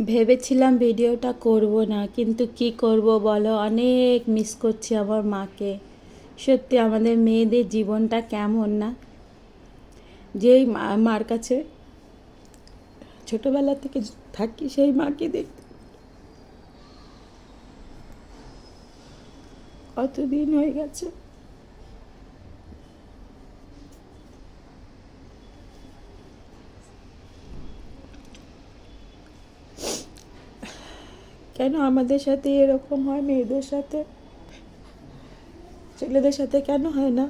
ভেবেছিলাম ভিডিওটা করব না, কিন্তু কি করব বলো, অনেক মিস করছি আমার মাকে। সত্যি আমাদের মেয়েদের জীবনটা কেমন না, যেই মার কাছে ছোটবেলা থেকে থাকি সেই মাকে দেখতে কতদিন হয়ে গেছে। কেন আমাদের সাথে এরকম হয়, মেয়েদের সাথে, ছেলেদের সাথে কেন হয় না?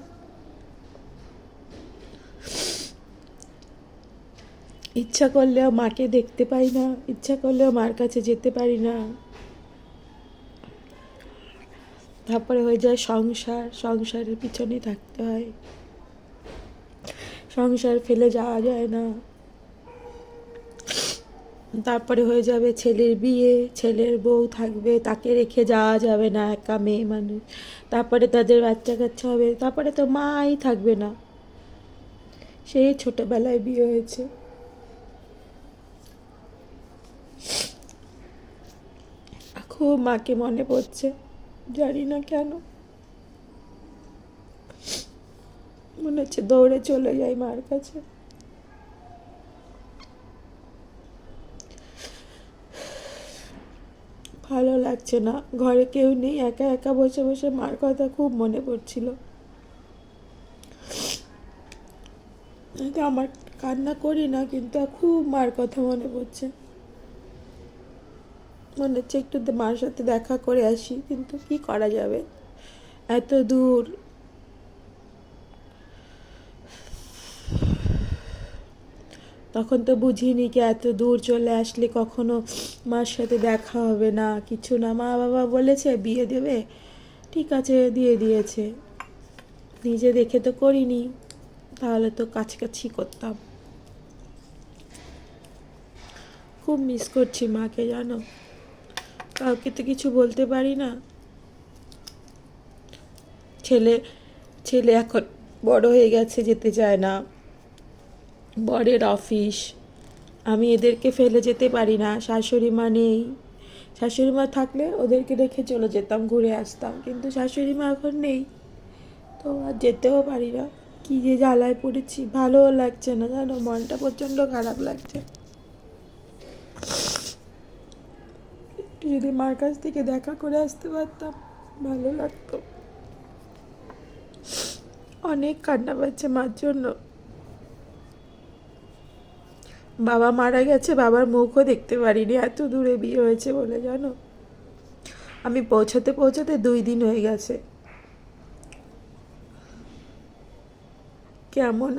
ইচ্ছা করলেও মাকে দেখতে পাই না, ইচ্ছা করলেও মার কাছে যেতে পারি না। তারপরে হয়ে যায় সংসার, সংসারের পিছনে থাকতে হয়, সংসার ফেলে যাওয়া যায় না। তারপরে হয়ে যাবে ছেলের বিয়ে, ছেলের বউ থাকবে, তাকে রেখে যাওয়া যাবে না, একা মেয়ে মানুষ। তারপরে তাদের বাচ্চা কাচ্চা হবে, তারপরে তো মাই থাকবে না। সেই ছোটবেলায় বিয়ে হয়েছে। খুব মাকে মনে পড়ছে, জানি না কেন। মনে হচ্ছে দৌড়ে চলে যাই মার কাছে। ভালো লাগছে না, ঘরে কেউ নেই, একা একা বসে বসে মার কথা খুব মনে পড়ছিল। আমার কান্না করি না, কিন্তু খুব মার কথা মনে পড়ছে। মনে হচ্ছে একটু মার সাথে দেখা করে আসি, কিন্তু কি করা যাবে, এত দূর। তখন তো বুঝিনি কি এত দূর চলে আসলে কখনো মার সাথে দেখা হবে না, কিছু না। মা বাবা বলেছে বিয়ে দেবে, ঠিক আছে, দিয়ে দিয়েছে। নিজে দেখে তো করিনি, তাহলে তো কাছাকাছি করতাম। খুব মিস করছি মাকে, জানো। কাউকে তো কিছু বলতে পারি না। ছেলে ছেলে এখন বড় হয়ে গেছে, যেতে চায় না, বরের অফিস। আমি এদেরকে ফেলে যেতে পারি না, শাশুড়ি মা নেই। শাশুড়ি মা থাকলে ওদেরকে রেখে চলে যেতাম, ঘুরে আসতাম, কিন্তু শাশুড়ি মা এখন নেই, তো আর যেতেও পারি না। কী যে জ্বালায় পড়েছি, ভালোও লাগছে না, জানো, মনটা প্রচণ্ড খারাপ লাগছে। একটু যদি মার কাছ থেকে দেখা করে আসতে পারতাম, ভালো লাগতো। অনেক কান্না পাচ্ছে মার জন্য। বাবা মারা গেছে, বাবার মুখও দেখতে পারিনি, এত দূরে বিয়ে হয়েছে বলে, জানো। আমি পৌঁছাতে পৌঁছাতে 2 দিন হয়ে গেছে। কেমন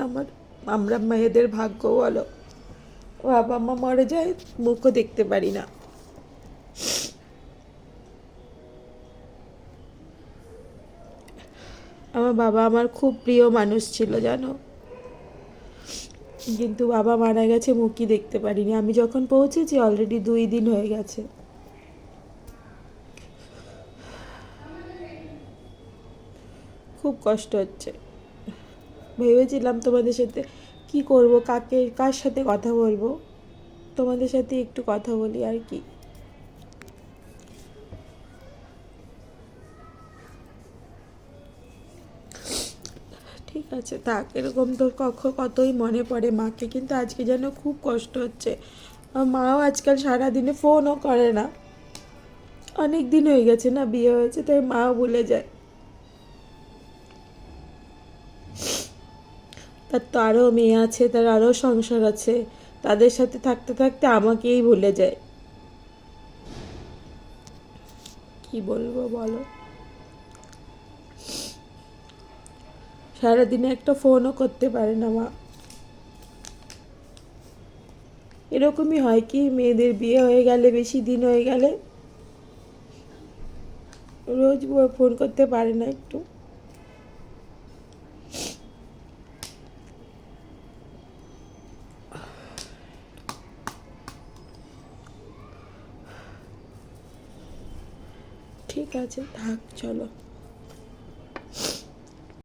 আমরা মেয়েদের ভাগ্য বলো, বাবা মা মরে যায়, মুখও দেখতে পারি না। আমার বাবা আমার খুব প্রিয় মানুষ ছিল, জানো, কিন্তু বাবা মারা গেছে, মুখই দেখতে পারিনি। আমি যখন পৌঁছেছি অলরেডি 2 দিন হয়ে গেছে। খুব কষ্ট হচ্ছে। ভেবেছিলাম তোমাদের সাথে কি করব, কার সাথে কথা বলবো, তোমাদের সাথে একটু কথা বলি আর কি। ঠিক আছে, থাক, এরকম তো কতই মনে পড়ে মাকে, কিন্তু আজকে যেন খুব কষ্ট হচ্ছে। আর মাও আজকাল সারাদিনে ফোনও করে না। অনেক দিন হয়ে গেছে না বিয়ে হয়েছে, তাই মাও ভুলে যায়। তার তো আরও মেয়ে আছে, তার আরও সংসার আছে, তাদের সাথে থাকতে থাকতে আমাকেই ভুলে যায়। কি বলবো বলো। সারাদিনে একটা ফোনও করতে পারে না মা। এরকমই হয় কি, মেয়েদের বিয়ে হয়ে গেলে, বেশি দিন হয়ে গেলে রোজ ফোন করতে পারে না একটু। ঠিক আছে, থাক, চলো।